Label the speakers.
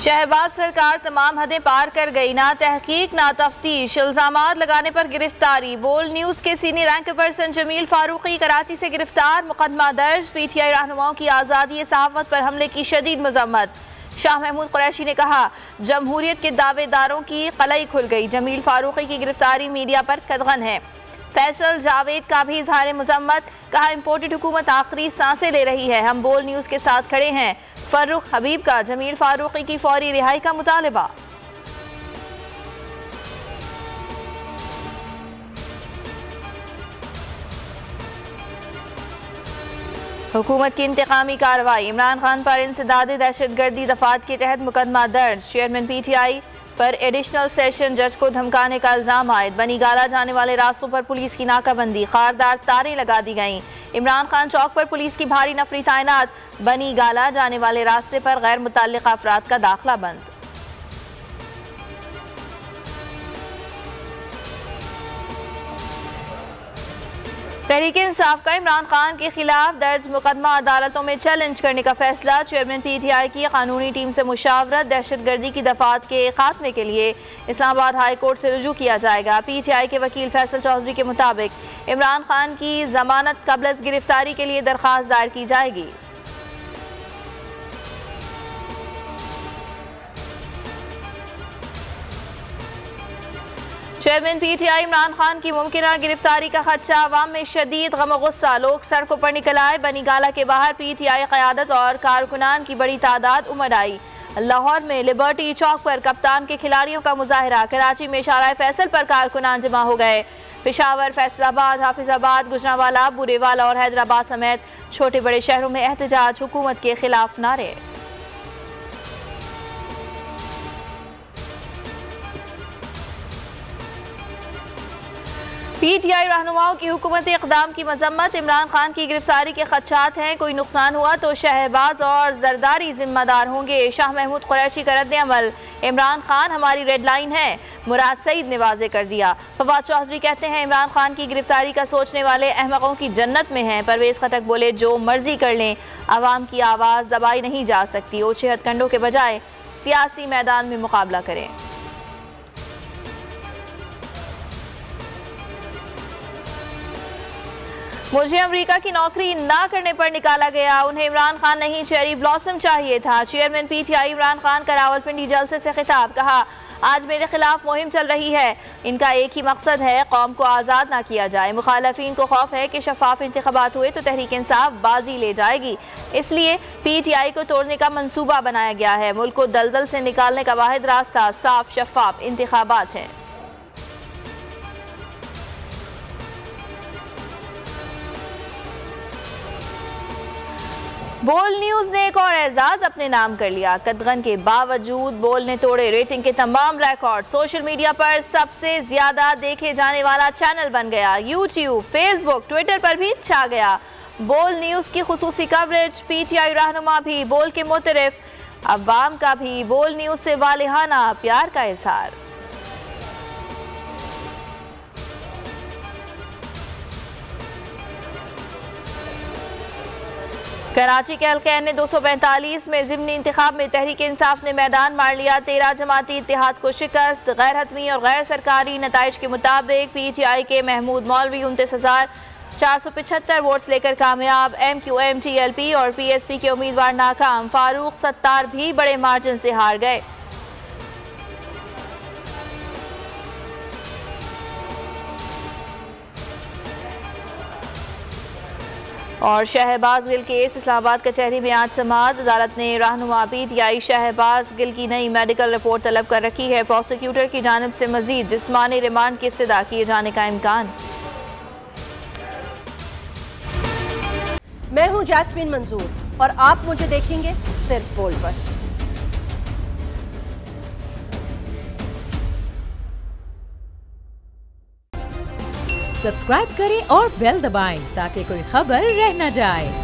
Speaker 1: शहबाज सरकार तमाम हदें पार कर गई, ना तहकीक ना तफ्तीश, इल्जामात लगाने पर गिरफ्तारी। बोल न्यूज के senior anchor person Jameel Farooqui Karachi से गिरफ्तार, मुकदमा दर्ज। पीटीआई रहनुमाओं की आज़ादी सहाफत पर हमले की शदीद मजम्मत। शाह महमूद कुरैशी ने कहा, जमहूरियत के दावेदारों की कलई खुल गई। जमील फारूकी की गिरफ्तारी मीडिया पर कदगन है। फैसल जावेद का भी इजहार मजम्मत, कहा इंपोर्टेड हुकूमत आखिरी सांसें ले रही है, हम बोल न्यूज के साथ खड़े हैं। फर्रुख हबीब का जमील फारूकी की फौरी रिहाई का मुतालबा। हुकूमत की इंतकामी कार्रवाई, इमरान खान पर इंसदाद दहशतगर्दी दफात के तहत मुकदमा दर्ज। चेयरमैन पीटीआई पर एडिशनल सेशन जज को धमकाने का इल्जाम आयद। बनी गाला जाने वाले रास्तों पर पुलिस की नाकाबंदी, खारदार तारें लगा दी गईं। इमरान खान चौक पर पुलिस की भारी नफरी तैनात। बनी गाला जाने वाले रास्ते पर गैर मुतल्लिक़ अफराद का दाखिला बंद। तहरीक इंसाफ का इमरान खान के खिलाफ दर्ज मुकदमा अदालतों में चैलेंज करने का फैसला। चेयरमैन पीटीआई की कानूनी टीम से मुशावरत, दहशतगर्दी की दफात के खात्मे के लिए इस्लामाबाद हाई कोर्ट से रुजू किया जाएगा। पीटीआई के वकील फैसल चौधरी के मुताबिक इमरान खान की जमानत कबल अज़ गिरफ्तारी के लिए दरख्वास्त दायर की जाएगी। चेयरमैन पीटीआई इमरान खान की मुमकिन गिरफ्तारी का खदशा, अवाम में शदीद गम गुस्सा, लोग सड़कों पर निकल आए। बनी गाला के बाहर पीटीआई क़यादत और कारकुनान की बड़ी तादाद उमड़ आई। लाहौर में लिबर्टी चौक पर कप्तान के खिलाड़ियों का मुजाहरा। कराची में शारा फैसल पर कारकुनान जमा हो गए। पेशावर, फैसलाबाद, हाफिजाबाद, गुजरांवाला, बुरेवाला और हैदराबाद समेत छोटे बड़े शहरों में एहतजाज, हुकूमत के खिलाफ नारे। पीटीआई रहनुमाओं की हुकूमती इक़दाम की मजम्मत, इमरान खान की गिरफ्तारी के खदशात हैं, कोई नुकसान हुआ तो शहबाज और जरदारी जिम्मेदार होंगे। शाह महमूद कुरैशी का रद्द अमल, इमरान खान हमारी रेड लाइन है, मुराद सईद ने वाज़े कर दिया। फवाद चौधरी कहते हैं इमरान खान की गिरफ्तारी का सोचने वाले अहमकों की जन्नत में हैं। परवेज खटक बोले, जो मर्जी कर लें, आवाम की आवाज़ दबाई नहीं जा सकती। ओछे हथकंडों के बजाय सियासी मैदान में मुकाबला करें। मुझे अमेरिका की नौकरी ना करने पर निकाला गया, उन्हें इमरान खान नहीं चेरी ब्लॉसम चाहिए था। चेयरमैन पीटीआई इमरान खान का रावलपिंडी जलसे से खिताब, कहा आज मेरे खिलाफ मुहिम चल रही है, इनका एक ही मकसद है, कौम को आज़ाद ना किया जाए। मुखालफीन को खौफ है कि शफाफ इंतखाबात हुए तो तहरीक इंसाफ बाजी ले जाएगी, इसलिए पीटीआई को तोड़ने का मंसूबा बनाया गया है। मुल्क को दलदल से निकालने का वाहिद रास्ता साफ शफाफ इंतखाबात है। बोल न्यूज ने एक और एजाज अपने नाम कर लिया। कदगन के बावजूद बोल ने तोड़े रेटिंग के तमाम रिकॉर्ड, सोशल मीडिया पर सबसे ज्यादा देखे जाने वाला चैनल बन गया। यूट्यूब, फेसबुक, ट्विटर पर भी छा गया। बोल न्यूज की खुसूसी कवरेज, पीटीआई रहनुमा भी बोल के मुतरिफ, अवाम का भी बोल न्यूज से वालिहाना प्यार का इजहार। कराची के हल्के ने 245 में ज़िमनी इंतखाब में तहरीक इंसाफ ने मैदान मार लिया। 13 जमाती इत्तेहाद को शिकस्त। गैर हतमी और गैर सरकारी नताइज के मुताबिक पीटीआई के महमूद मौलवी 29,475 वोट्स लेकर कामयाब। MQM, TLP और PSP के उम्मीदवार नाकाम। फारूक सत्तार भी बड़े मार्जिन से हार गए। और शहबाज गिल केस, इस्लामाबाद कचहरी में आज समाअत। अदालत ने रहनुमा पीटीआई शहबाज गिल की नई मेडिकल रिपोर्ट तलब कर रखी है। प्रोसिक्यूटर की जानिब से मजीद जिस्मानी रिमांड की इस्तदा किए जाने का इम्कान।
Speaker 2: मैं हूं जैस्मिन मंजूर और आप मुझे देखेंगे सिर्फ बोल पर।
Speaker 3: सब्सक्राइब करें और बेल दबाएं ताकि कोई खबर रह न जाए।